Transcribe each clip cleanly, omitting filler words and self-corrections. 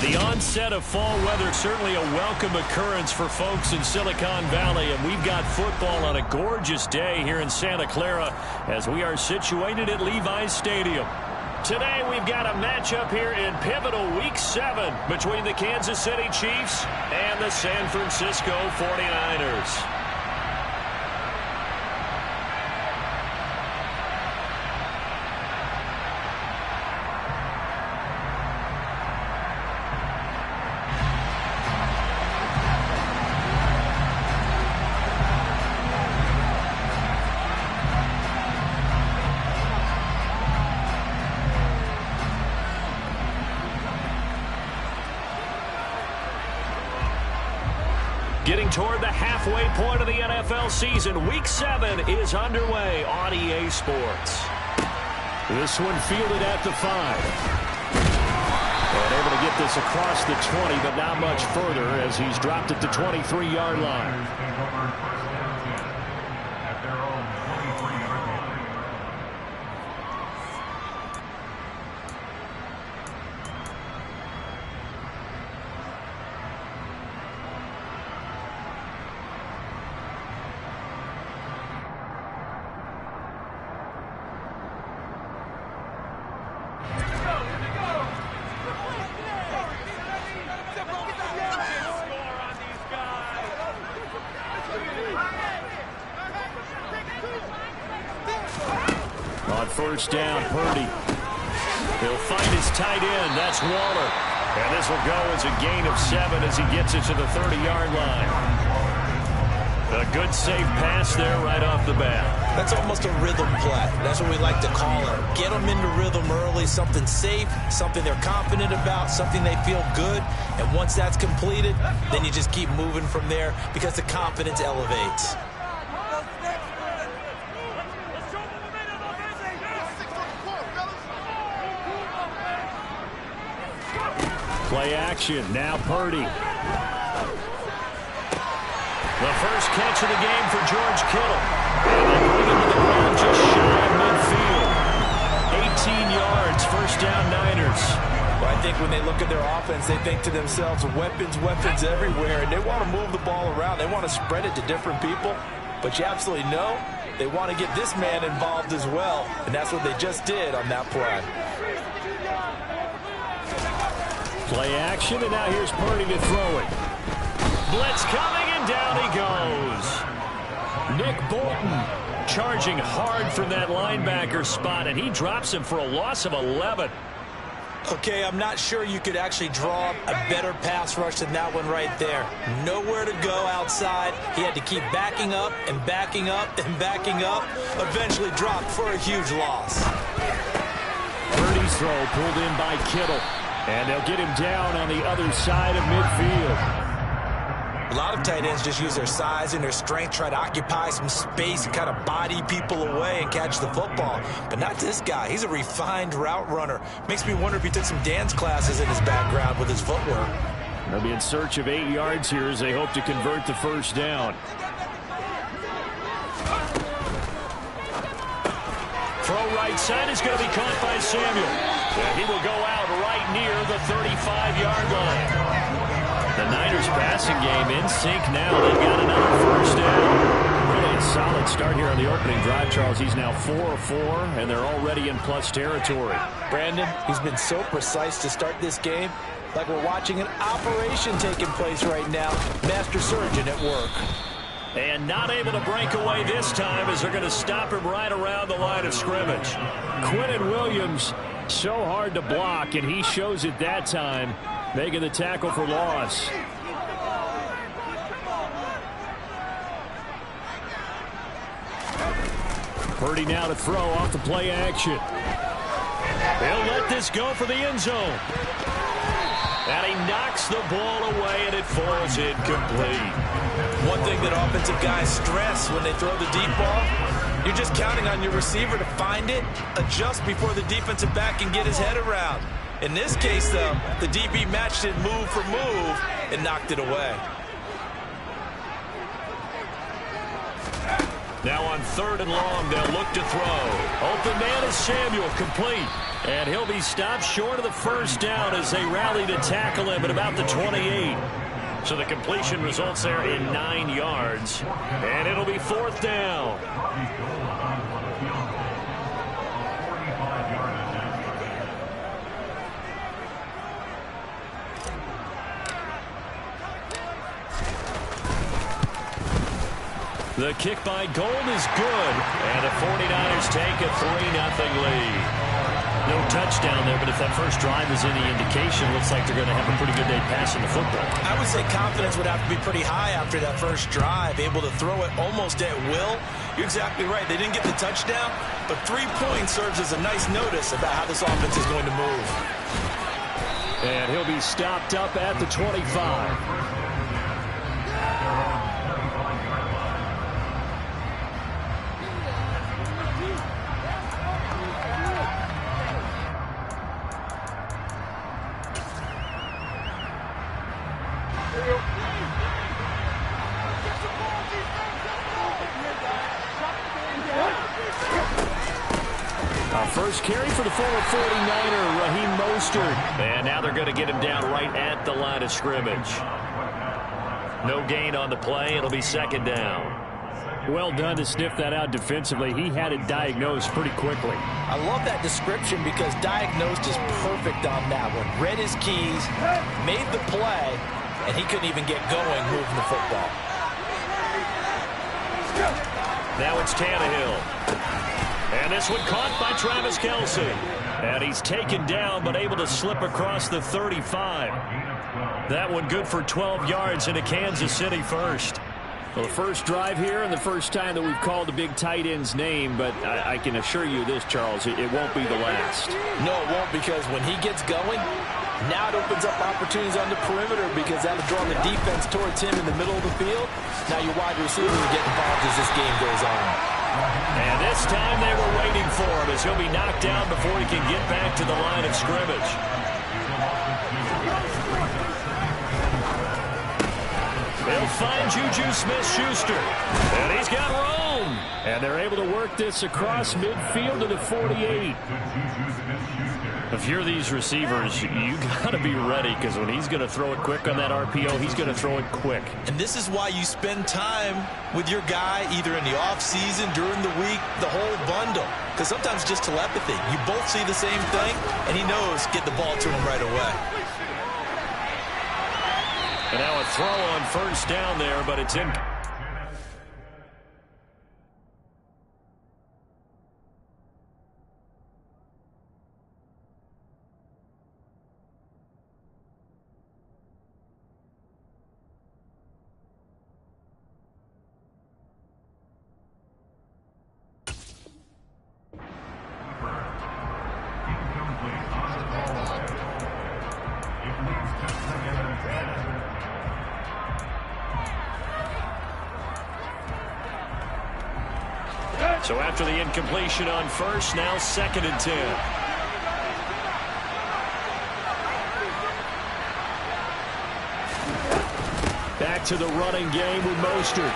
The onset of fall weather, certainly a welcome occurrence for folks in Silicon Valley, and we've got football on a gorgeous day here in Santa Clara as we are situated at Levi's Stadium. Today we've got a matchup here in pivotal Week 7 between the Kansas City Chiefs and the San Francisco 49ers. Getting toward the halfway point of the NFL season, Week 7 is underway on EA Sports. This one fielded at the 5. And able to get this across the 20, but not much further as he's dropped it to 23-yard line. On first down, Purdy. He'll find his tight end. That's Waller. And this will go as a gain of 7 as he gets it to the 30-yard line. A good, safe pass there right off the bat. That's almost a rhythm play. That's what we like to call it. Get them into rhythm early, something safe, something they're confident about, something they feel good. And once that's completed, then you just keep moving from there because the confidence elevates. Play action. Now Purdy. The first catch of the game for George Kittle. And they bring him to the ground just shy of midfield. 18 yards, first down Niners. Well, I think when they look at their offense, they think to themselves, weapons, weapons everywhere. And they want to move the ball around. They want to spread it to different people. But you absolutely know they want to get this man involved as well. And that's what they just did on that play. Play action, and now here's Purdy to throw it. Blitz coming, and down he goes. Nick Bolton charging hard from that linebacker spot, and he drops him for a loss of 11. Okay, I'm not sure you could actually draw a better pass rush than that one right there. Nowhere to go outside. He had to keep backing up and backing up and backing up. Eventually dropped for a huge loss. Purdy's throw pulled in by Kittle. And they'll get him down on the other side of midfield. A lot of tight ends just use their size and their strength, try to occupy some space and kind of body people away and catch the football. But not this guy. He's a refined route runner. Makes me wonder if he took some dance classes in his background with his footwork. They'll be in search of 8 yards here as they hope to convert the first down. Throw right side is going to be caught by Samuel. And he will go out right near the 35-yard line. The Niners passing game in sync now. They've got another first down. Really a solid start here on the opening drive, Charles. He's now 4 of 4, and they're already in plus territory. Brandon, he's been so precise to start this game. Like we're watching an operation taking place right now. Master surgeon at work. And not able to break away this time as they're going to stop him right around the line of scrimmage. Quinnen Williams, so hard to block, and he shows it that time, making the tackle for loss. Purdy now to throw off the play action. He'll let this go for the end zone. And he knocks the ball away, and it falls incomplete. One thing that offensive guys stress when they throw the deep ball, you're just counting on your receiver to find it, adjust before the defensive back can get his head around. In this case, though, the DB matched it move for move and knocked it away. Now on 3rd and long, they'll look to throw. Open man is Samuel, complete. And he'll be stopped short of the first down as they rally to tackle him at about the 28. So the completion results there in 9 yards. And it'll be 4th down. The kick by Gold is good. And the 49ers take a 3-0 lead. No touchdown there, but if that first drive is any indication, looks like they're going to have a pretty good day passing the football. I would say confidence would have to be pretty high after that first drive, able to throw it almost at will. You're exactly right. They didn't get the touchdown, but 3 points serves as a nice notice about how this offense is going to move. And he'll be stopped up at the 25. First carry for the former 49er, Raheem Mostert. And now they're going to get him down right at the line of scrimmage. No gain on the play. It'll be 2nd down. Well done to sniff that out defensively. He had it diagnosed pretty quickly. I love that description because diagnosed is perfect on that one. Read his keys, made the play, and he couldn't even get going moving the football. Now it's Tannehill. And this one caught by Travis Kelce. And he's taken down but able to slip across the 35. That one good for 12 yards into Kansas City first. Well, the first drive here and the first time that we've called the big tight end's name, but I can assure you this, Charles, it won't be the last. No, it won't, because when he gets going, now it opens up opportunities on the perimeter because that'll draw the defense towards him in the middle of the field. Now your wide receiver will get involved as this game goes on. And this time they were waiting for him as he'll be knocked down before he can get back to the line of scrimmage. They'll find Juju Smith-Schuster. And he's got room. And they're able to work this across midfield to the 48. If you're these receivers, you got to be ready because when he's going to throw it quick on that RPO, he's going to throw it quick. And this is why you spend time with your guy either in the offseason, during the week, the whole bundle. Because sometimes just telepathy. You both see the same thing, and he knows get the ball to him right away. And now a throw on first down there, but it's in. So after the incompletion on first, now 2nd and 10. Back to the running game with Mostert.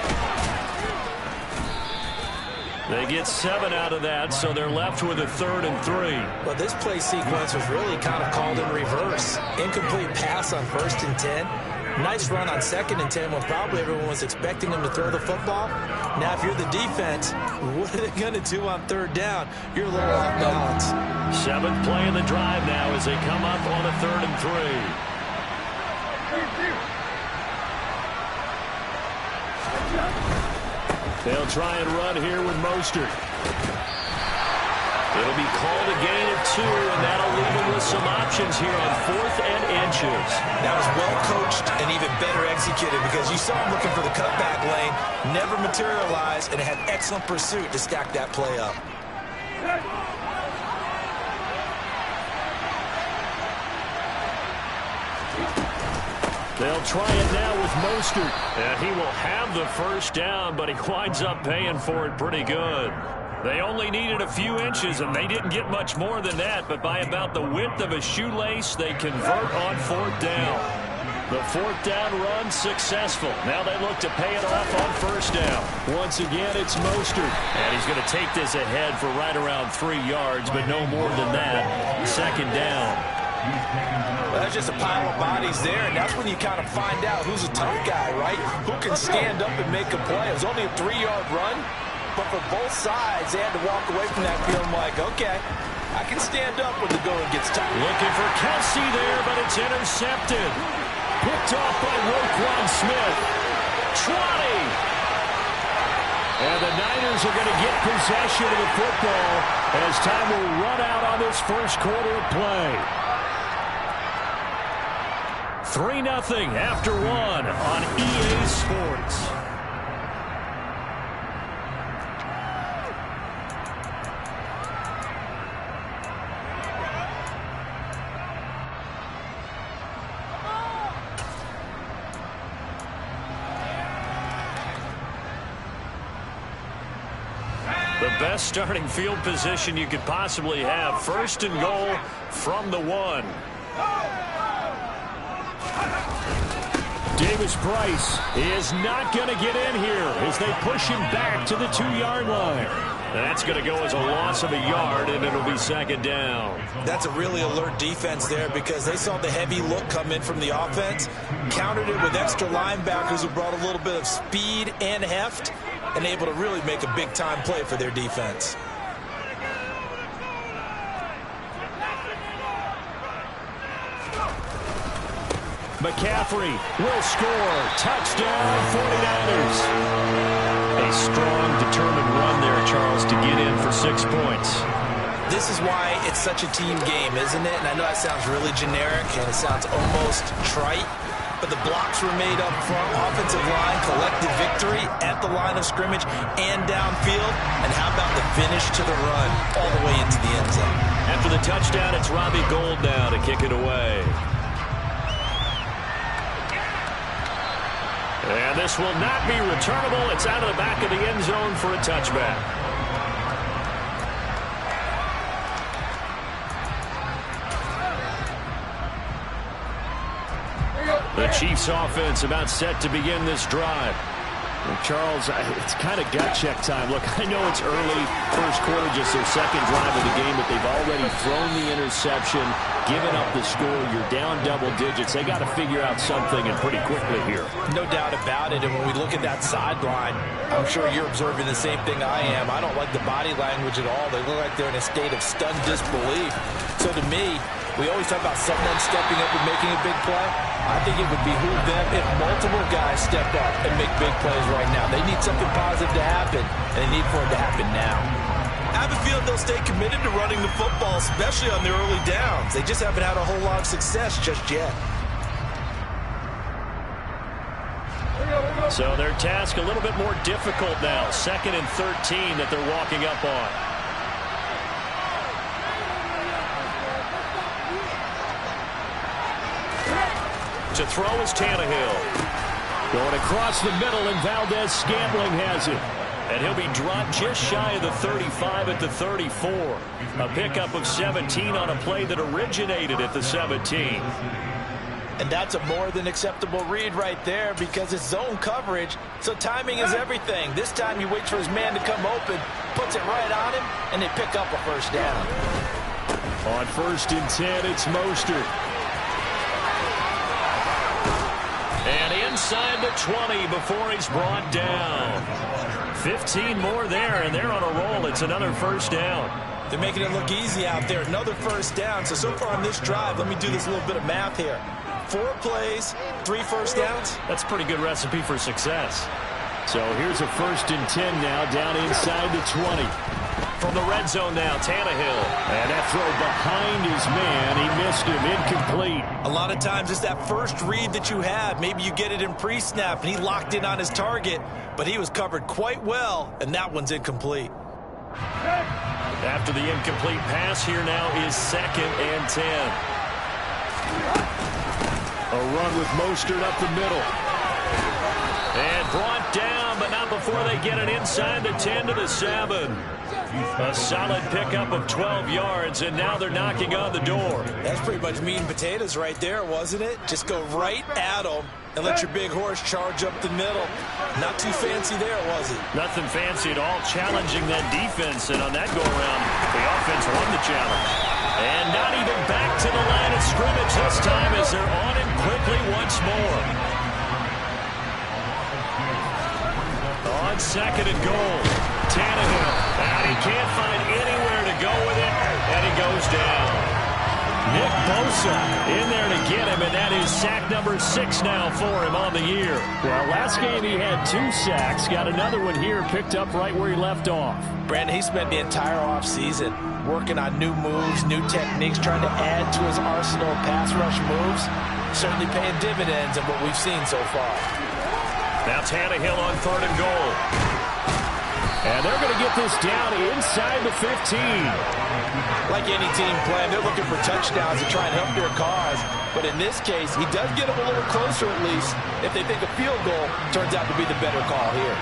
They get 7 out of that, so they're left with a 3rd and 3. Well, this play sequence was really kind of called in reverse. Incomplete pass on 1st and 10. Nice run on 2nd and 10 when probably everyone was expecting them to throw the football. Now, if you're the defense, what are they going to do on 3rd down? You're a little off balance. 7th play in the drive now as they come up on a 3rd and 3. They'll try and run here with Mostert. It'll be called a gain of 2, and that'll leave him with some options here on 4th and inches. That was well coached and even better executed because you saw him looking for the cutback lane, never materialized, and had excellent pursuit to stack that play up. They'll try it now with Mostert. And he will have the first down, but he winds up paying for it pretty good. They only needed a few inches, and they didn't get much more than that. But by about the width of a shoelace, they convert on 4th down. The fourth down run successful. Now they look to pay it off on first down. Once again, it's Mostert. And he's going to take this ahead for right around 3 yards, but no more than that. Second down. Well, that's just a pile of bodies there, and that's when you kind of find out who's a tough guy, right? Who can stand up and make a play. It was only a 3-yard run, but for both sides, they had to walk away from that feeling like, okay, I can stand up when the going gets tough. Looking for Kelsey there, but it's intercepted. Picked off by Roquan Smith. 20. And the Niners are going to get possession of the football as time will run out on this first quarter of play. 3-0 after 1 on EA Sports. The best starting field position you could possibly have. First and goal from the 1. Davis Price is not going to get in here as they push him back to the 2-yard line. That's going to go as a loss of a yard, and it'll be second down. That's a really alert defense there because they saw the heavy look come in from the offense, countered it with extra linebackers who brought a little bit of speed and heft, and able to really make a big-time play for their defense. McCaffrey will score. Touchdown, 49ers. A strong, determined run there, Charles, to get in for 6 points. This is why it's such a team game, isn't it? And I know that sounds really generic and it sounds almost trite, but the blocks were made up front, offensive line, collective victory at the line of scrimmage and downfield. And how about the finish to the run all the way into the end zone? After the touchdown, it's Robbie Gould now to kick it away. And this will not be returnable. It's out of the back of the end zone for a touchback. The Chiefs offense about set to begin this drive. Well, Charles, it's kind of gut check time. Look, I know it's early, first quarter, just their second drive of the game, but they've already thrown the interception, given up the score. You're down double digits. They got to figure out something, and pretty quickly here. No doubt about it, and when we look at that sideline, I'm sure you're observing the same thing I am. I don't like the body language at all. They look like they're in a state of stunned disbelief. So to me, we always talk about someone stepping up and making a big play. I think it would behoove them if multiple guys step up and make big plays right now. They need something positive to happen, and they need for it to happen now. I have a feeling they'll stay committed to running the football, especially on their early downs. They just haven't had a whole lot of success just yet. So their task a little bit more difficult now. 2nd and 13 that they're walking up on. To throw is Tannehill. Going across the middle, and Valdez-Scantling has it. And he'll be dropped just shy of the 35 at the 34. A pickup of 17 on a play that originated at the 17. And that's a more than acceptable read right there because it's zone coverage, so timing is everything. This time he waits for his man to come open, puts it right on him, and they pick up a first down. On 1st and 10, it's Mostert. And inside the 20 before he's brought down. 15 more there, and they're on a roll. It's another first down. They're making it look easy out there. Another first down. So far on this drive, let me do this little bit of math here. 4 plays, 3 first downs. That's a pretty good recipe for success. So here's a 1st and 10 now, down inside the 20. From the red zone now, Tannehill. And that throw behind his man. He missed him. Incomplete. A lot of times it's that first read that you have. Maybe you get it in pre-snap, and he locked in on his target, but he was covered quite well, and that one's incomplete. After the incomplete pass, here now is 2nd and 10. A run with Mostert up the middle. And brought down, but not before they get it inside the 10 to the 7. A solid pickup of 12 yards, and now they're knocking on the door. That's pretty much meat and potatoes right there, wasn't it? Just go right at them and let your big horse charge up the middle. Not too fancy there, was it? Nothing fancy at all, challenging that defense, and on that go-around, the offense won the challenge. And not even back to the line of scrimmage this time as they're on him quickly once more. On second and goal, Tannehill. And he can't find anywhere to go with it, and he goes down. Nick Bosa in there to get him, and that is sack number 6 now for him on the year. Well, last game he had 2 sacks. Got another one here picked up right where he left off. Brandon, he spent the entire offseason working on new moves, new techniques, trying to add to his arsenal of pass rush moves. Certainly paying dividends in what we've seen so far. Now Tannehill on third and goal. And they're going to get this down inside the 15. Like any team plan, they're looking for touchdowns to try and help their cause. But in this case, he does get them a little closer at least. If they think a field goal turns out to be the better call here.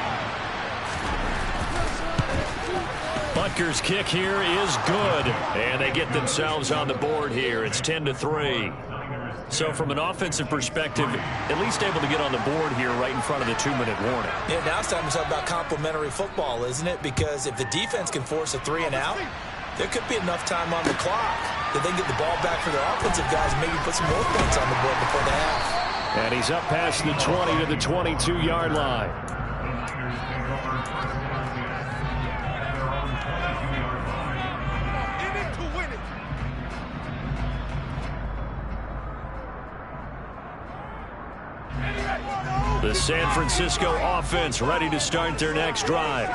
Butker's kick here is good. And they get themselves on the board here. It's 10-3. So from an offensive perspective, at least able to get on the board here right in front of the 2-minute warning. Yeah, now it's time to talk about complementary football, isn't it? Because if the defense can force a 3 and out, there could be enough time on the clock that they can get the ball back for their offensive guys and maybe put some more points on the board before the half. And he's up past the 20 to the 22-yard line. The San Francisco offense ready to start their next drive.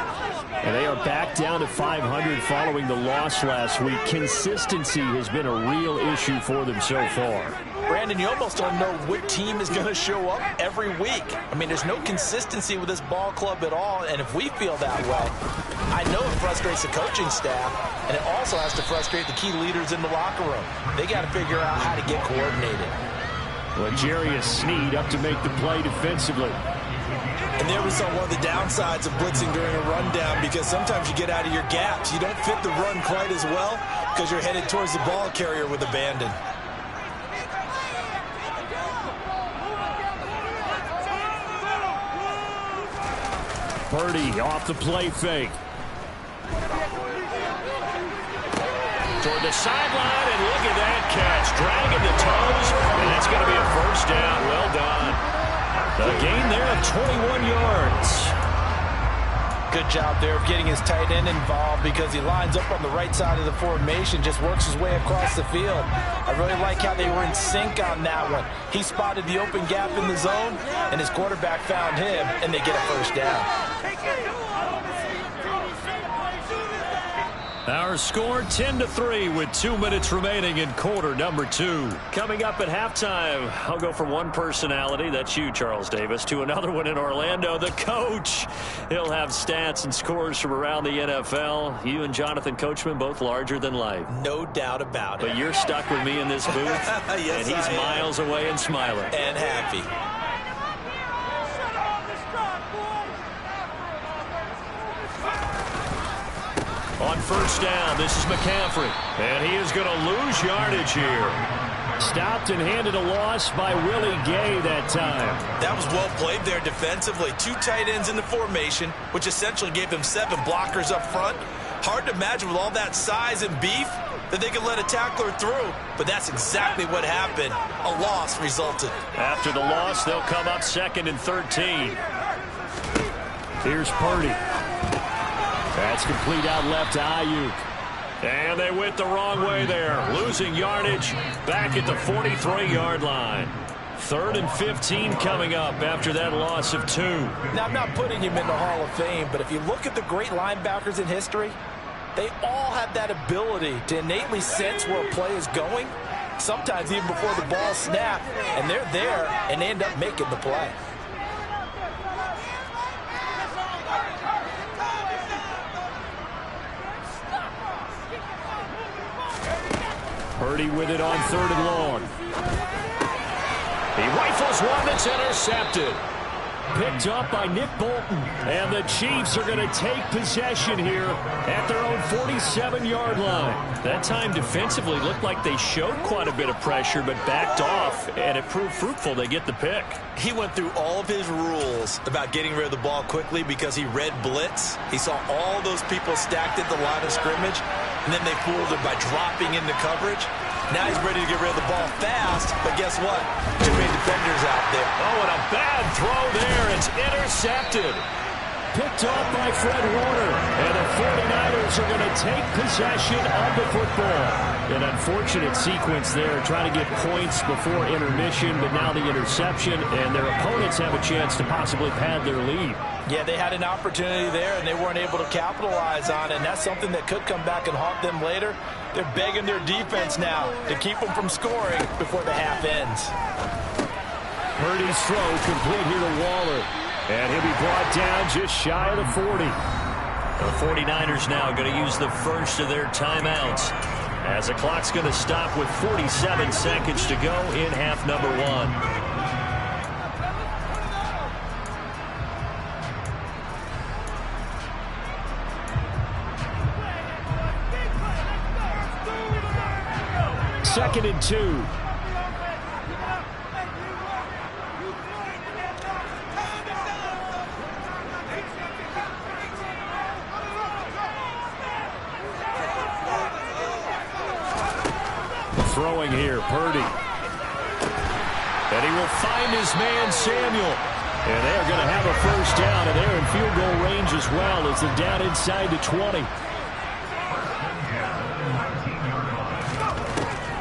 And they are back down to 500 following the loss last week. Consistency has been a real issue for them so far. Brandon, you almost don't know what team is going to show up every week. I mean, there's no consistency with this ball club at all, and if we feel that way, I know it frustrates the coaching staff, and it also has to frustrate the key leaders in the locker room. They got to figure out how to get coordinated. L'Jarius Sneed up to make the play defensively. And there we saw one of the downsides of blitzing during a rundown, because sometimes you get out of your gaps. You don't fit the run quite as well because you're headed towards the ball carrier with abandon. Purdy off the play fake. Toward the sideline, and look at that catch. Dragging the toes, and that's going to be a first down. Well done. A gain there of 21 yards. Good job there of getting his tight end involved, because he lines up on the right side of the formation, just works his way across the field. I really like how they were in sync on that one. He spotted the open gap in the zone, and his quarterback found him, and they get a first down. Our score 10-3 with 2 minutes remaining in quarter number 2. Coming up at halftime, I'll go from one personality, that's you, Charles Davis, to another one in Orlando, the coach. He'll have stats and scores from around the NFL. You and Jonathan Coachman both larger than life. No doubt about it. But you're stuck with me in this booth, yes, and he's miles away and smiling. And happy. On first down, this is McCaffrey, and he is going to lose yardage here. Stopped and handed a loss by Willie Gay that time. That was well played there defensively. 2 tight ends in the formation, which essentially gave them 7 blockers up front. Hard to imagine with all that size and beef that they could let a tackler through, but that's exactly what happened. A loss resulted. After the loss, they'll come up 2nd and 13. Here's Purdy. That's complete out left to Ayuk. And they went the wrong way there. Losing yardage back at the 43-yard line. 3rd and 15 coming up after that loss of 2. Now, I'm not putting him in the Hall of Fame, but if you look at the great linebackers in history, they all have that ability to innately sense where a play is going, sometimes even before the ball snaps, and they're there, and they end up making the play. Purdy with it on 3rd and long. He rifles one that's intercepted. Picked up by Nick Bolton. And the Chiefs are going to take possession here at their own 47-yard line. That time defensively looked like they showed quite a bit of pressure but backed off, and it proved fruitful. They get the pick. He went through all of his rules about getting rid of the ball quickly because he read blitz. He saw all those people stacked at the line of scrimmage, and then they fooled him by dropping into coverage. Now he's ready to get rid of the ball fast, but guess what? Too many defenders out there. Oh, and a bad throw there. It's intercepted. Picked off by Fred Warner. And the 49ers are going to take possession of the football. An unfortunate sequence there, trying to get points before intermission, but now the interception, and their opponents have a chance to possibly pad their lead. Yeah, they had an opportunity there, and they weren't able to capitalize on it, and that's something that could come back and haunt them later. They're begging their defense now to keep them from scoring before the half ends. Purdy's throw complete here to Waller. And he'll be brought down just shy of the 40. The 49ers now going to use the first of their timeouts, as the clock's going to stop with 47 seconds to go in half number one. Second and 2. Throwing here, Purdy. And he will find his man, Samuel. And they're going to have a first down, and they're in field goal range as well as they're down inside the 20.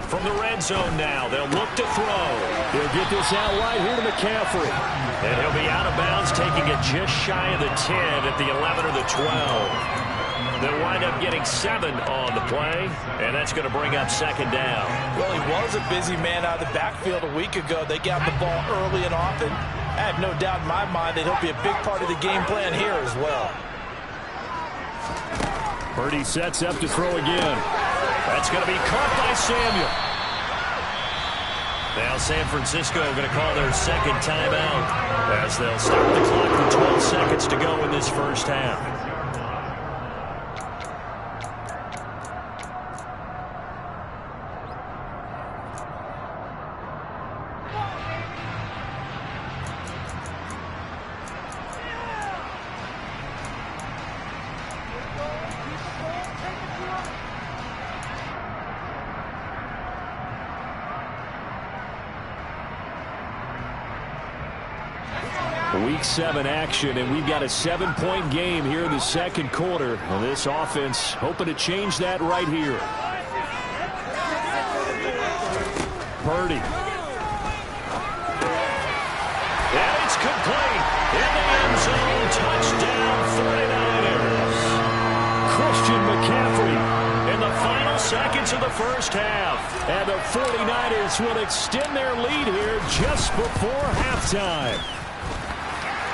From the red zone now, they'll look to throw. He'll get this out wide here to McCaffrey. And he'll be out of bounds, taking it just shy of the 10 at the 11 or the 12. They'll wind up getting 7 on the play, and that's going to bring up second down. Well, he was a busy man out of the backfield a week ago. They got the ball early and often. I have no doubt in my mind that he'll be a big part of the game plan here as well. Purdy sets up to throw again. That's going to be caught by Samuel. Now San Francisco going to call their second timeout as they'll start the clock with 12 seconds to go in this first half. Week 7 action, and we've got a 7-point game here in the second quarter. And this offense hoping to change that right here. Purdy. And it's complete. In the end zone, touchdown 49ers. Christian McCaffrey in the final seconds of the first half. And the 49ers will extend their lead here just before halftime.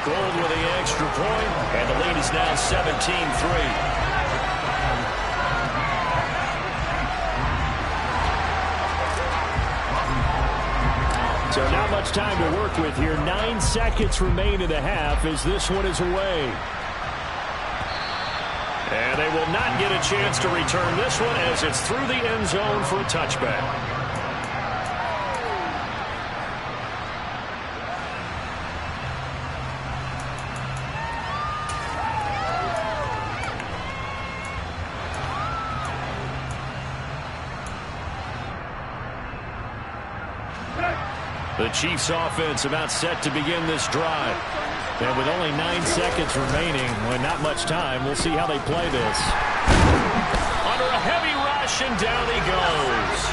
Gold with the extra point, and the lead is now 17-3. So not much time to work with here. 9 seconds remain in the half as this one is away. And they will not get a chance to return this one as it's through the end zone for a touchback. The Chiefs offense about set to begin this drive. And with only 9 seconds remaining, well, not much time, we'll see how they play this. Under a heavy rush, and down he goes.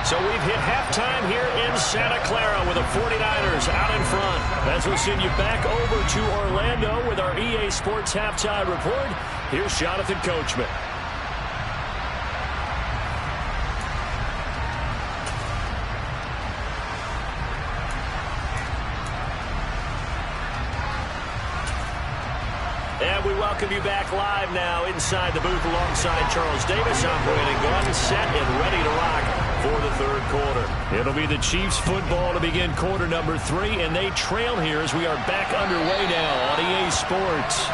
So we've hit halftime here in Santa Clara with the 49ers out in front. As we'll send you back over to Orlando with our EA Sports Halftime Report, here's Jonathan Coachman. welcome you back live now inside the booth alongside Charles Davis. I'm Brandon Gaudin, set and ready to rock for the third quarter. It'll be the Chiefs football to begin quarter number 3, and they trail here as we are back underway now on EA Sports.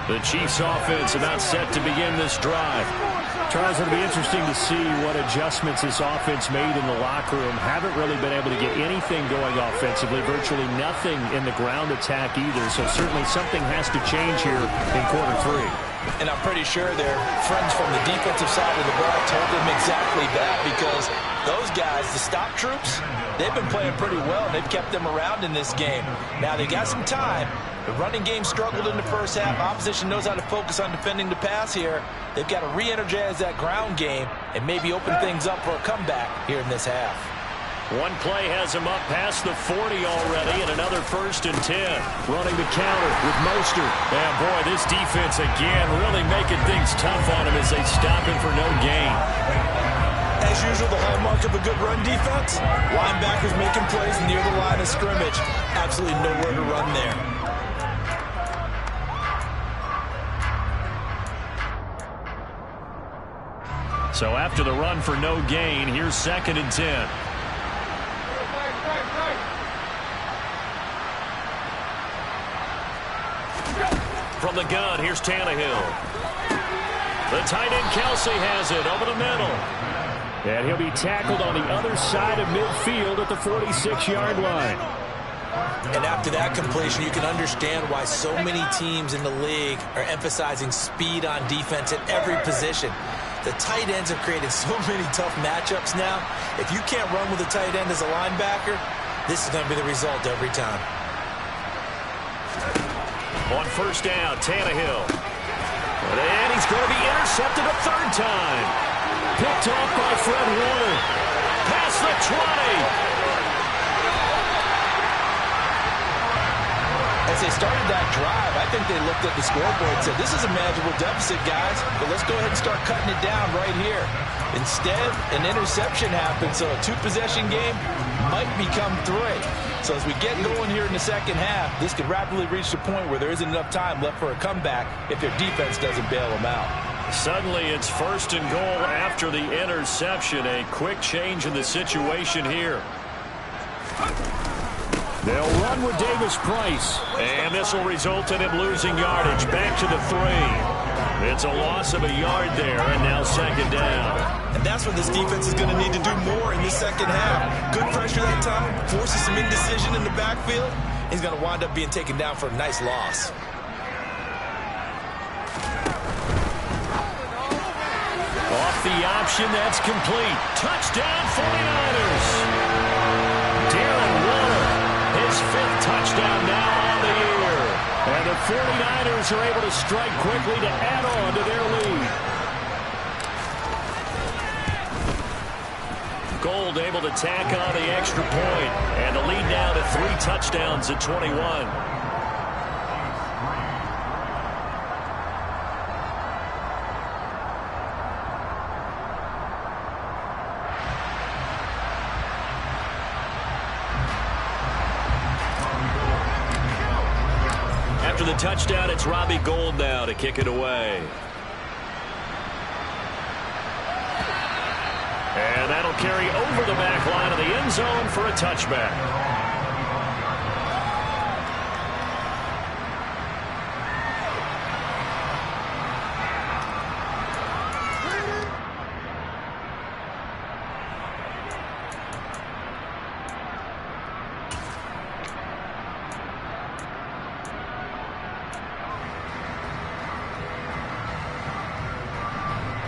The Chiefs offense about set to begin this drive. Charles, it'll be interesting to see what adjustments this offense made in the locker room. Haven't really been able to get anything going offensively, virtually nothing in the ground attack either. So certainly something has to change here in quarter 3. And I'm pretty sure their friends from the defensive side of the ball told them exactly that, because those guys, the stop troops, they've been playing pretty well, and they've kept them around in this game. Now, they got some time. The running game struggled in the first half. Opposition knows how to focus on defending the pass here. They've got to re-energize that ground game and maybe open things up for a comeback here in this half. One play has him up past the 40 already, and another 1st and 10. Running the counter with Mostert. And boy, this defense again really making things tough on him as they stop him for no gain. As usual, the hallmark of a good run defense, linebackers making plays near the line of scrimmage. Absolutely nowhere to run there. So after the run for no gain, here's 2nd and 10. From the gun, here's Tannehill. The tight end Kelsey has it over the middle. And he'll be tackled on the other side of midfield at the 46-yard line. And after that completion, you can understand why so many teams in the league are emphasizing speed on defense at every position. The tight ends have created so many tough matchups now. If you can't run with a tight end as a linebacker, this is going to be the result every time. On 1st down, Tannehill. And he's going to be intercepted a 3rd time. Picked off by Fred Warner. Past the 20. As they started that drive, I think they looked at the scoreboard and said, this is a manageable deficit, guys, but let's go ahead and start cutting it down right here. Instead, an interception happened, so a 2-possession game might become 3. So as we get going here in the second half, this could rapidly reach the point where there isn't enough time left for a comeback if their defense doesn't bail them out. Suddenly, it's 1st and goal after the interception. A quick change in the situation here. They'll run with Davis Price. And this will result in him losing yardage. Back to the 3. It's a loss of a yard there, and now 2nd down. And that's what this defense is going to need to do more in this second half. Good pressure that time, forces some indecision in the backfield. He's going to wind up being taken down for a nice loss. Off the option, that's complete. Touchdown, 49ers. Darren Waller, his 5th touchdown now on the year. And the 49ers are able to strike quickly to add on to their lead. Gold able to tack on the extra point, and the lead now to 3 touchdowns at 21. After the touchdown, it's Robbie Gould now to kick it away. And that'll carry over the back line of the end zone for a touchback.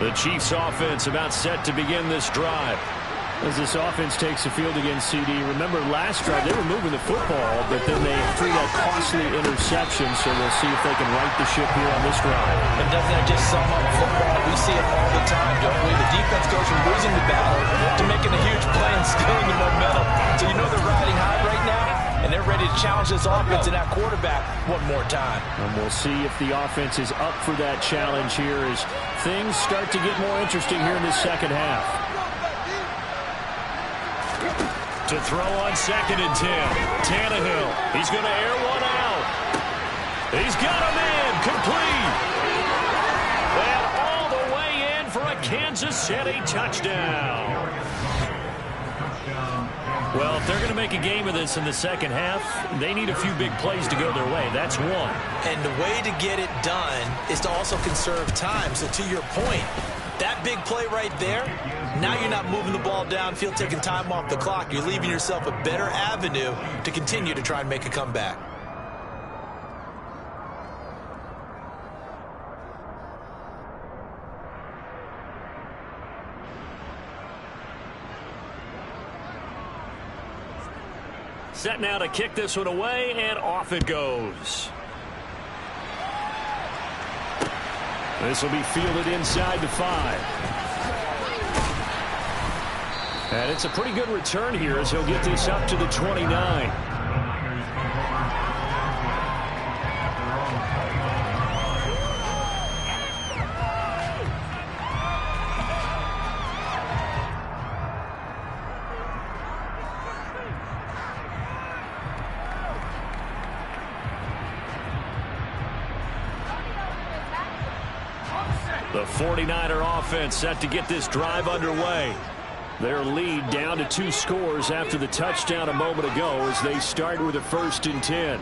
The Chiefs offense about set to begin this drive. As this offense takes the field against CD, remember last drive they were moving the football, but then they threw that costly interception, so we'll see if they can right the ship here on this drive. And doesn't that just sum up football? We see it all the time, don't we? The defense goes from losing the battle to making a huge play and stealing the momentum. So you know they're riding high right now, and they're ready to challenge this offense and that quarterback one more time. And we'll see if the offense is up for that challenge here as things start to get more interesting here in this second half. To throw on 2nd and 10. Tannehill. He's going to air one out. He's got a man complete. And all the way in for a Kansas City touchdown. Well, if they're going to make a game of this in the second half, they need a few big plays to go their way. That's one. And the way to get it done is to also conserve time. So to your point, that big play right there, now you're not moving the ball downfield, taking time off the clock. You're leaving yourself a better avenue to continue to try and make a comeback. Set now to kick this one away, and off it goes. This will be fielded inside the 5. And it's a pretty good return here as he'll get this up to the 29. The 49er offense set to get this drive underway. Their lead down to 2 scores after the touchdown a moment ago as they start with a 1st and 10.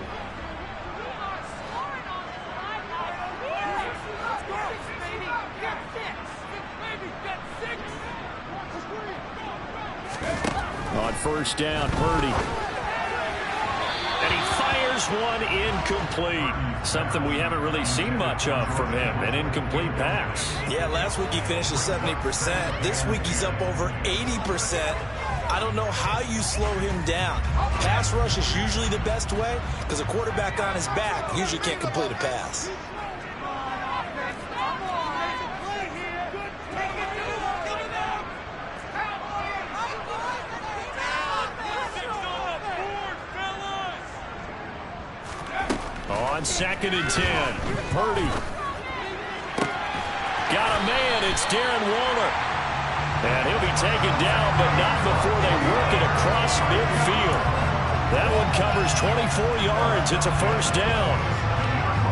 On 1st down, Purdy. And he fires one incomplete. Something we haven't really seen much of from him, an incomplete pass. Yeah, last week he finished at 70%. This week he's up over 80%. I don't know how you slow him down. Pass rush is usually the best way because a quarterback on his back usually can't complete a pass. On 2nd and 10, Purdy. Got a man, it's Darren Waller. And he'll be taken down, but not before they work it across midfield. That one covers 24 yards. It's a 1st down.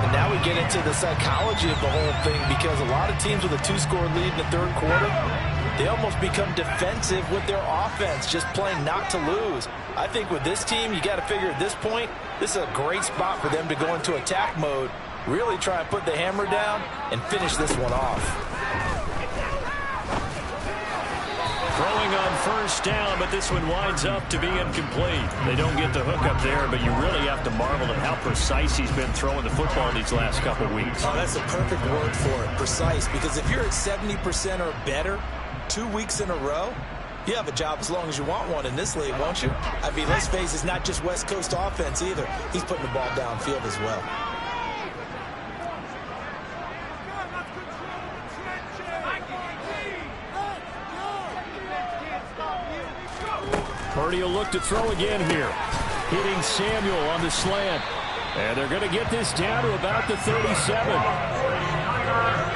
And now we get into the psychology of the whole thing because a lot of teams with a 2-score lead in the 3rd quarter, they almost become defensive with their offense, just playing not to lose. I think with this team, you got to figure at this point, this is a great spot for them to go into attack mode, really try and put the hammer down and finish this one off. Throwing on 1st down, but this one winds up to be incomplete. They don't get the hook up there, but you really have to marvel at how precise he's been throwing the football these last couple weeks. Oh, that's the perfect word for it, precise, because if you're at 70% or better 2 weeks in a row, you have a job as long as you want one in this league, won't you? I mean, let's face it, it's not just West Coast offense either. He's putting the ball downfield as well. Purdy will look to throw again here. Hitting Samuel on the slant. And they're going to get this down to about the 37.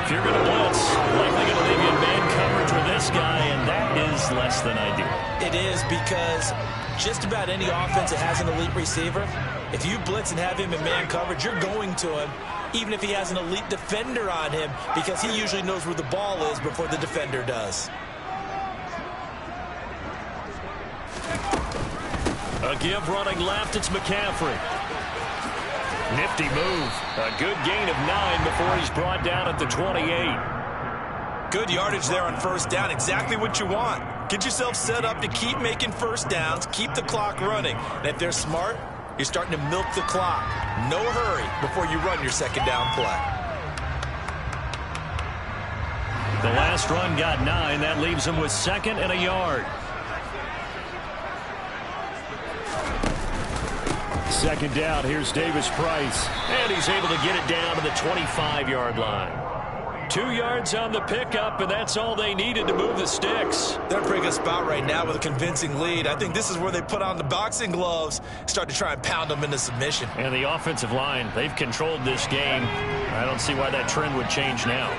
If you're going to blitz, likely going to leave you in man coverage with this guy, and that is less than ideal. It is because just about any offense that has an elite receiver, if you blitz and have him in man coverage, you're going to him, even if he has an elite defender on him, because he usually knows where the ball is before the defender does. A give running left, it's McCaffrey. Nifty move. A good gain of 9 before he's brought down at the 28. Good yardage there on 1st down. Exactly what you want. Get yourself set up to keep making 1st downs, keep the clock running. And if they're smart, you're starting to milk the clock. No hurry before you run your 2nd down play. The last run got 9. That leaves him with 2nd and a yard. 2nd down, here's Davis Price. And he's able to get it down to the 25-yard line. 2 yards on the pickup, and that's all they needed to move the sticks. They're in a pretty good spot right now with a convincing lead. I think this is where they put on the boxing gloves, start to try and pound them into submission. And the offensive line, they've controlled this game. I don't see why that trend would change now.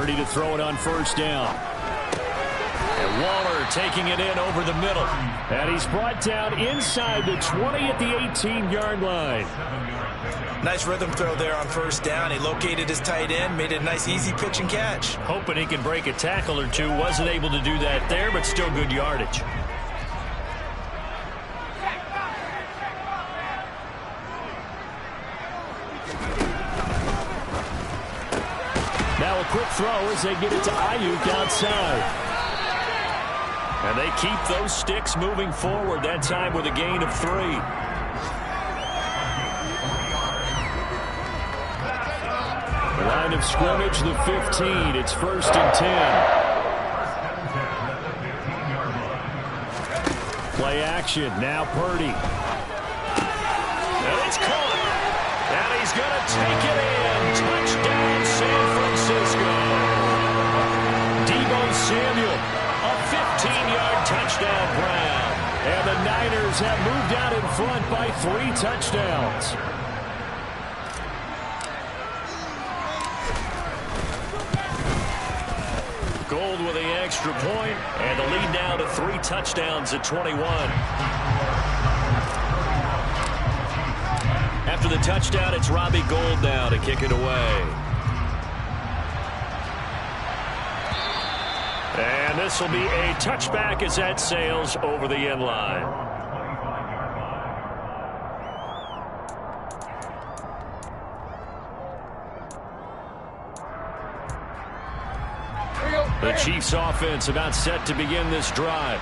Ready to throw it on first down. And Waller taking it in over the middle. And he's brought down inside the 20 at the 18-yard line. Nice rhythm throw there on first down. He located his tight end, made it a nice easy pitch and catch. Hoping he can break a tackle or two. Wasn't able to do that there, but still good yardage. Now a quick throw as they get it to Ayuk outside. And they keep those sticks moving forward, that time with a gain of 3. Line of scrimmage, the 15. It's 1st and 10. Play action. Now Purdy. And it's caught. And he's going to take it in. Touchdown, San Francisco. Deebo Samuel, a 15-yard touchdown grab. And the Niners have moved out in front by 3 touchdowns. Gold with the extra point, and the lead now to 3 touchdowns at 21. After the touchdown, it's Robbie Gould now to kick it away. And this will be a touchback as that sails over the end line. The Chiefs offense about set to begin this drive.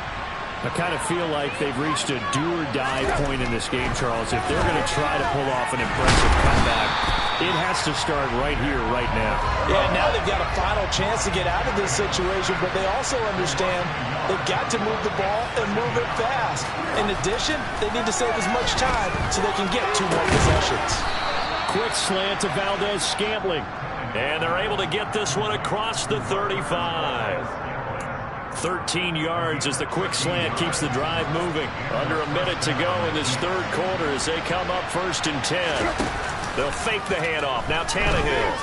I kind of feel like they've reached a do-or-die point in this game, Charles. If they're going to try to pull off an impressive comeback, it has to start right here, right now. Yeah, now they've got a final chance to get out of this situation, but they also understand they've got to move the ball and move it fast. In addition, they need to save as much time so they can get 2 more possessions. Quick slant to Valdez-Scantling. And they're able to get this one across the 35. 13 yards as the quick slant keeps the drive moving. Under a minute to go in this 3rd quarter as they come up 1st and 10. They'll fake the handoff. Now Tannehill.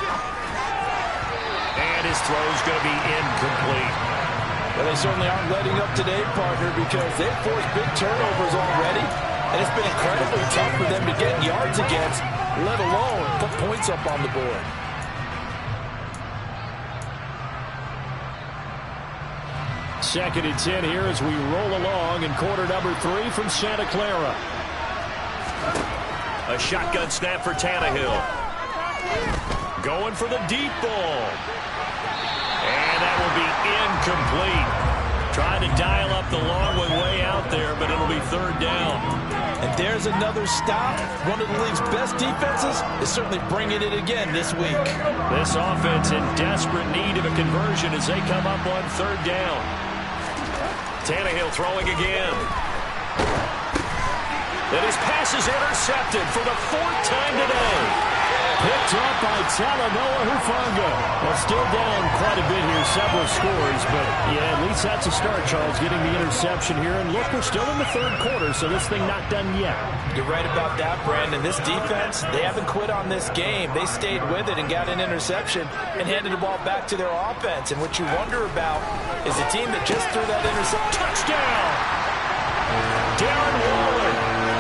And his throw's going to be incomplete. Well, they certainly aren't letting up today, partner, because they've forced big turnovers already. And it's been incredibly tough for them to get yards against, let alone put points up on the board. Second and 10 here as we roll along in quarter number 3 from Santa Clara. A shotgun snap for Tannehill. Going for the deep ball. And that will be incomplete. Trying to dial up the long one way out there, but it'll be 3rd down. And there's another stop. One of the league's best defenses is certainly bringing it again this week. This offense in desperate need of a conversion as they come up on 3rd down. Tannehill throwing again. And his pass is intercepted for the 4th time today. Picked up by Talanoa Hufanga. Well, still down quite a bit here, several scores, but yeah, at least that's a start, Charles, getting the interception here. And look, we're still in the 3rd quarter, so this thing not done yet. You're right about that, Brandon. This defense, they haven't quit on this game. They stayed with it and got an interception and handed the ball back to their offense. And what you wonder about is the team that just threw that interception. Touchdown! Darren Waller,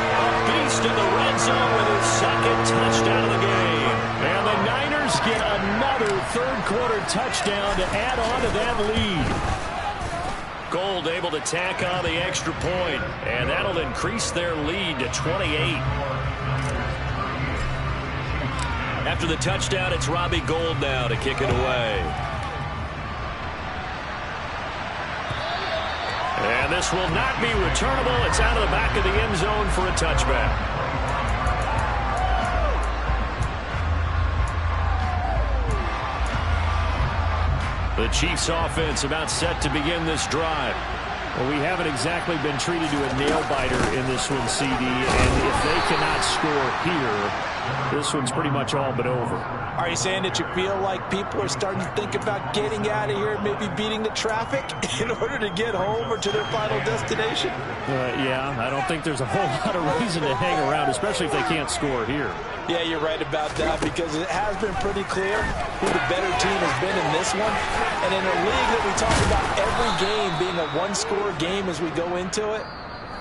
a beast in the red zone with his 2nd touchdown of the game. And the Niners get another 3rd quarter touchdown to add on to that lead. Gould able to tack on the extra point, and that'll increase their lead to 28. After the touchdown, it's Robbie Gould now to kick it away. And this will not be returnable. It's out of the back of the end zone for a touchback. The Chiefs offense about set to begin this drive. Well, we haven't exactly been treated to a nail-biter in this one, CD, and if they cannot score here, this one's pretty much all but over. Are you saying that you feel like people are starting to think about getting out of here, maybe beating the traffic in order to get home or to their final destination? Yeah, I don't think there's a whole lot of reason to hang around, especially if they can't score here. Yeah, you're right about that, because it has been pretty clear who the better team has been in this one. And in a league that we talk about every game being a one-score game as we go into it,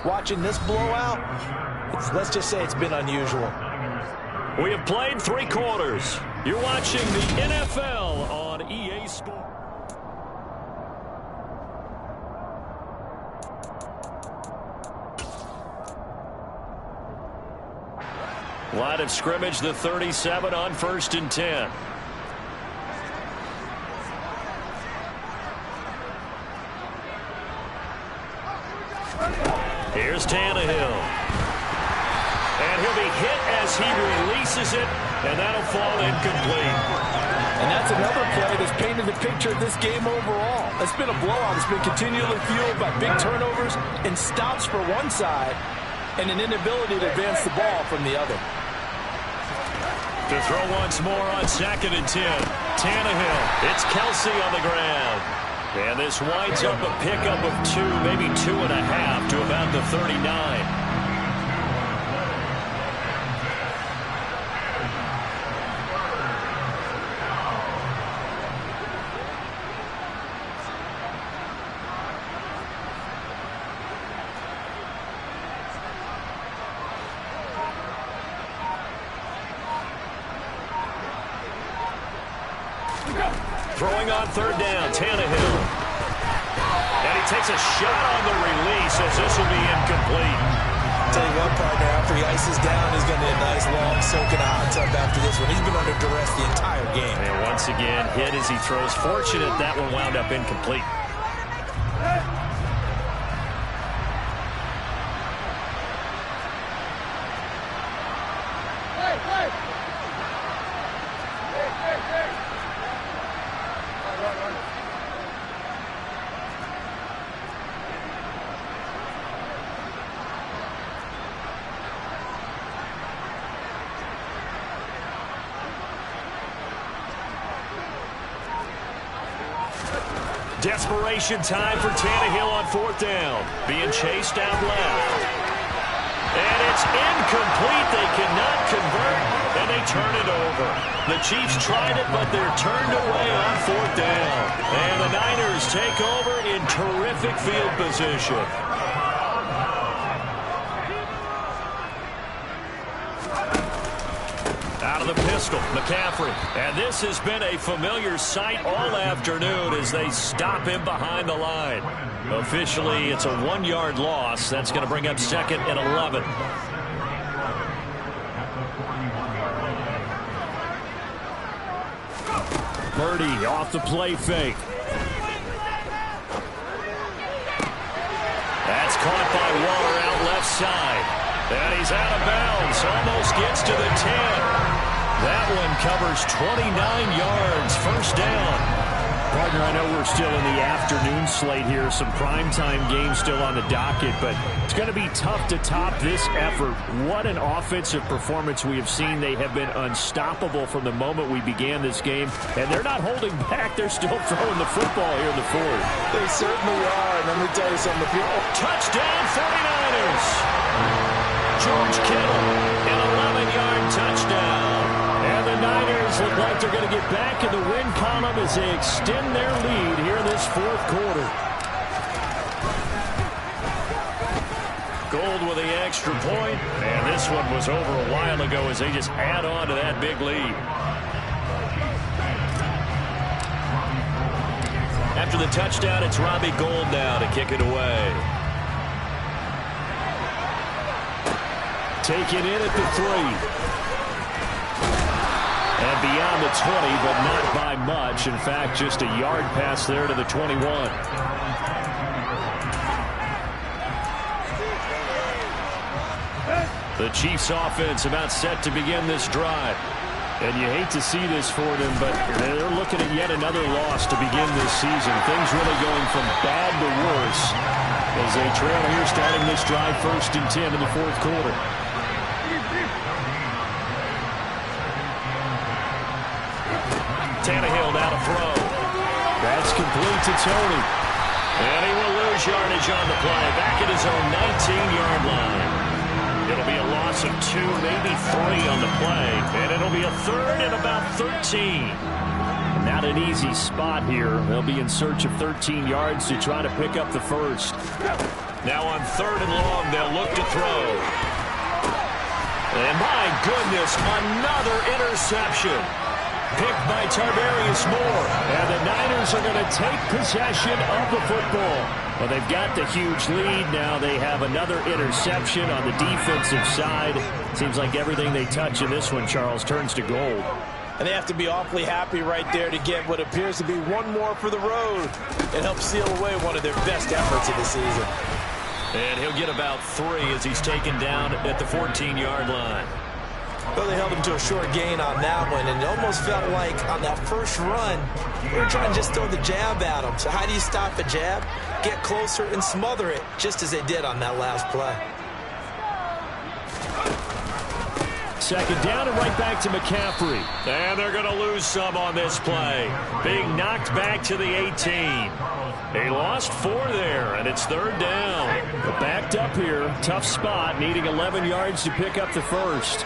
watching this blowout, let's just say it's been unusual. We have played 3 quarters. You're watching the NFL on EA Sports. Line of scrimmage, the 37 on 1st and 10. Here's Tannehill. And he'll be hit as he releases it, and that'll fall incomplete. And that's another play that's painted the picture of this game overall. It's been a blowout. It's been continually fueled by big turnovers and stops for one side and an inability to advance the ball from the other. To throw once more on 2nd and 10. Tannehill. It's Kelsey on the ground. And this winds up a pickup of 2, maybe 2.5 to about the 39. Throwing on 3rd down, Tannehill. And he takes a shot on the release as this will be incomplete. I'll tell you what, partner, after he ices down, he's going to be a nice long soak in a hot tub after this one. He's been under duress the entire game. And once again, hit as he throws. Fortunate that one wound up incomplete. Desperation time for Tannehill on 4th down. Being chased out left. And it's incomplete. They cannot convert, and they turn it over. The Chiefs tried it, but they're turned away on 4th down. And the Niners take over in terrific field position. Out of the pistol, McCaffrey. And this has been a familiar sight all afternoon as they stop him behind the line. Officially, it's a 1-yard loss. That's going to bring up 2nd and 11. Purdy off the play fake. That's caught by Waller out left side. And he's out of bounds. Almost gets to the 10. That one covers 29 yards. 1st down. Partner, I know we're still in the afternoon slate here. Some primetime games still on the docket, but it's going to be tough to top this effort. What an offensive performance we have seen. They have been unstoppable from the moment we began this game, and they're not holding back. They're still throwing the football here in the 4th. They certainly are, and let me tell you something. Touchdown 49ers! George Kittle, an 11-yard touchdown. And the Niners look like they're going to get back in the win column as they extend their lead here in this 4th quarter. Gold with the extra point, and this one was over a while ago as they just add on to that big lead. After the touchdown, it's Robbie Gould now to kick it away. Taken in at the 3. And beyond the 20, but not by much. In fact, just a yard pass there to the 21. The Chiefs offense about set to begin this drive. And you hate to see this for them, but they're looking at yet another loss to begin this season. Things really going from bad to worse as they trail here starting this drive 1st and 10 in the 4th quarter. Tannehill now to throw. That's complete to Tony. And he will lose yardage on the play. Back at his own 19-yard line. It'll be a loss of 2, maybe 3 on the play. And it'll be a 3rd and about 13. Not an easy spot here. They'll be in search of 13 yards to try to pick up the first. Now on 3rd and long, they'll look to throw. And my goodness, another interception. Picked by Tarvarius Moore. And the Niners are going to take possession of the football. Well, they've got the huge lead. Now they have another interception on the defensive side. Seems like everything they touch in this one, Charles, turns to gold. And they have to be awfully happy right there to get what appears to be one more for the road. It helps seal away one of their best efforts of the season. And he'll get about 3 as he's taken down at the 14-yard line. Well, they held him to a short gain on that one, and it almost felt like on that first run, they were trying to just throw the jab at him. So how do you stop a jab? Get closer and smother it, just as they did on that last play. 2nd down and right back to McCaffrey. And they're going to lose some on this play. Being knocked back to the 18. They lost 4 there, and it's 3rd down. But backed up here, tough spot, needing 11 yards to pick up the first.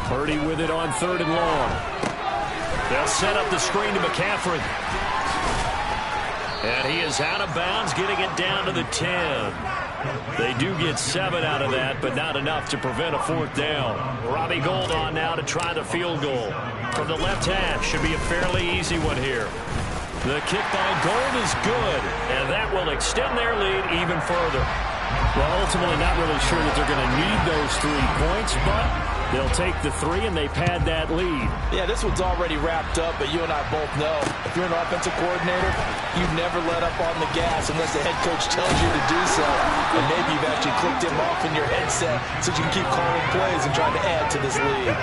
Purdy with it on 3rd and long. They'll set up the screen to McCaffrey. And he is out of bounds, getting it down to the 10. They do get 7 out of that, but not enough to prevent a 4th down. Robbie Gould on now to try the field goal. From the left hash, should be a fairly easy one here. The kick by Gould is good, and that will extend their lead even further. Well, ultimately not really sure that they're going to need those 3 points, but they'll take the 3 and they pad that lead. Yeah, this one's already wrapped up, but you and I both know if you're an offensive coordinator, you never let up on the gas unless the head coach tells you to do so. And maybe you've actually clicked him off in your headset so you can keep calling plays and trying to add to this lead.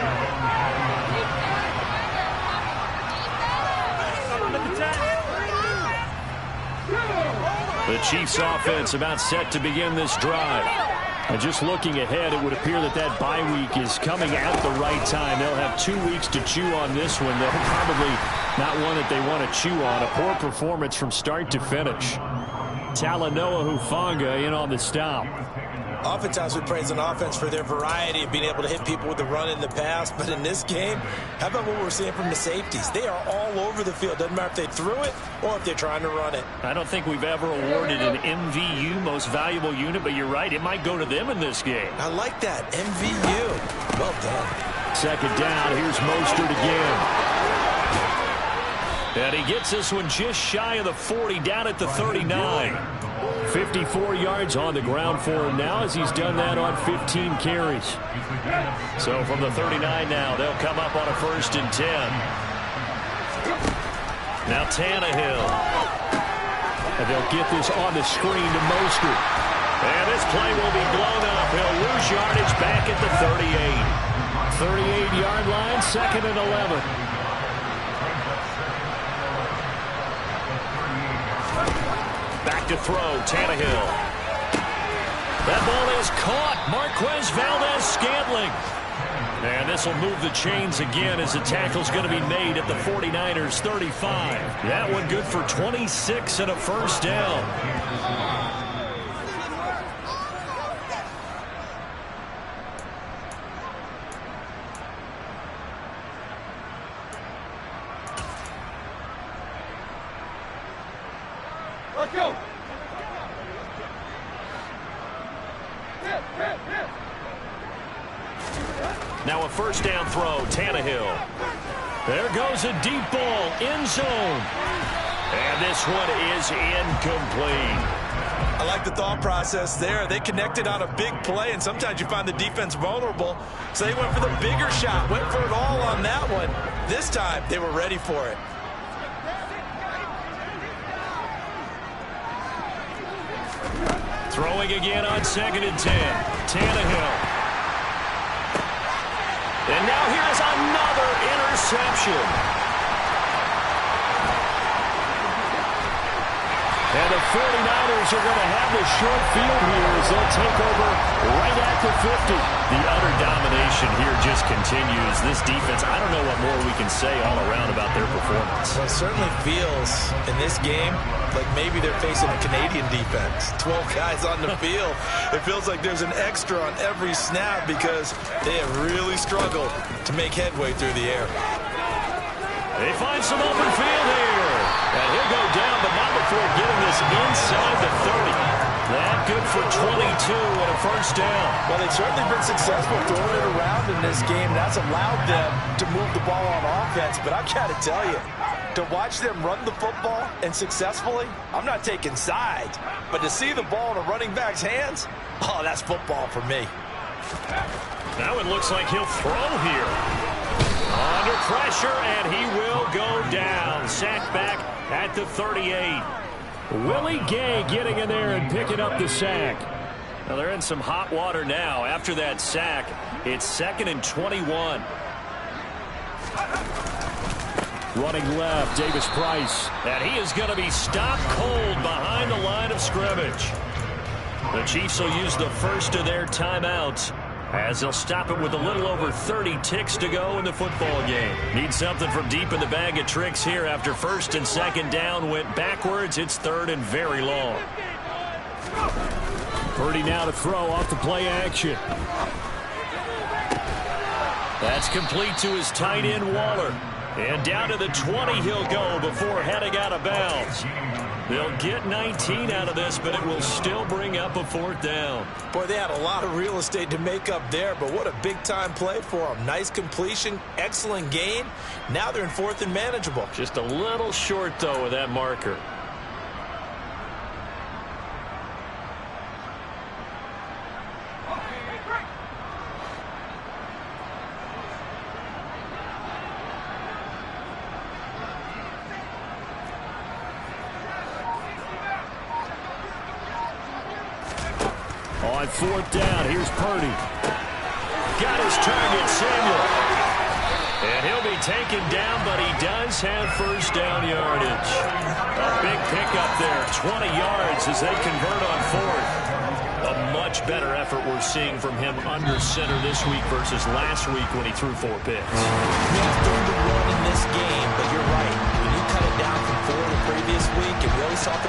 The Chiefs offense about set to begin this drive. And just looking ahead, it would appear that that bye week is coming at the right time. They'll have 2 weeks to chew on this one. They'll probably not one that they want to chew on. A poor performance from start to finish. Talanoa Hufanga in on the stop. Oftentimes we praise an offense for their variety of being able to hit people with the run in the pass. But in this game, how about what we're seeing from the safeties? They are all over the field. Doesn't matter if they threw it or if they're trying to run it. I don't think we've ever awarded an MVU, most valuable unit, but you're right. It might go to them in this game. I like that. MVU. Well done. 2nd down. Here's Mostert again. And he gets this one just shy of the 40, down at the 39. 54 yards on the ground for him now as he's done that on 15 carries. So from the 39 now, they'll come up on a 1st and 10. Now Tannehill. And they'll get this on the screen to Mostert. And this play will be blown up. He'll lose yardage back at the 38. 38-yard line, 2nd and 11. Back to throw, Tannehill. That ball is caught. Marquez Valdez-Scantling. And this will move the chains again as the tackle's going to be made at the 49ers 35. That one good for 26 and a 1st down. Let's go. Now a 1st down throw, Tannehill. There goes a deep ball, end zone. And this one is incomplete. I like the thought process there. They connected on a big play, and sometimes you find the defense vulnerable. So they went for the bigger shot, went for it all on that one. This time, they were ready for it. Throwing again on 2nd and 10. Tannehill. And now here's another interception. And the 49ers are going to have the short field here as they'll take over right at the 50. The utter domination here just continues. This defense, I don't know what more we can say all around about their performance. Well, it certainly feels in this game like maybe they're facing a Canadian defense. 12 guys on the field. It feels like there's an extra on every snap because they have really struggled to make headway through the air. They find some open field here. And he'll go down, but not before getting this inside the 30. That good for 22 and a first down. Well, they've certainly been successful throwing it around in this game. That's allowed them to move the ball on offense. But I've got to tell you, to watch them run the football and successfully, I'm not taking sides. But to see the ball in a running back's hands, oh, that's football for me. Now it looks like he'll throw here. Under pressure, and he will go down. Sacked back at the 38. Willie Gay getting in there and picking up the sack. Now they're in some hot water now. After that sack, it's 2nd and 21. Running left, Davis Price. And he is going to be stopped cold behind the line of scrimmage. The Chiefs will use the first of their timeouts as they'll stop it with a little over 30 ticks to go in the football game. Need something from deep in the bag of tricks here after 1st and 2nd down went backwards. It's 3rd and very long. Purdy now to throw off the play action. That's complete to his tight end Waller. And down to the 20 he'll go before heading out of bounds. They'll get 19 out of this, but it will still bring up a 4th down. Boy, they had a lot of real estate to make up there, but what a big-time play for them. Nice completion, excellent gain. Now they're in 4th and manageable. Just a little short, though, with that marker. On 4th down, here's Purdy. Got his target, Samuel. And he'll be taken down, but he does have first down yardage. A big pickup there, 20 yards as they convert on 4th. A much better effort we're seeing from him under center this week versus last week when he threw 4 picks. He has done the run in this game, but you're right. When you cut it down from 4 the previous week, and we always talk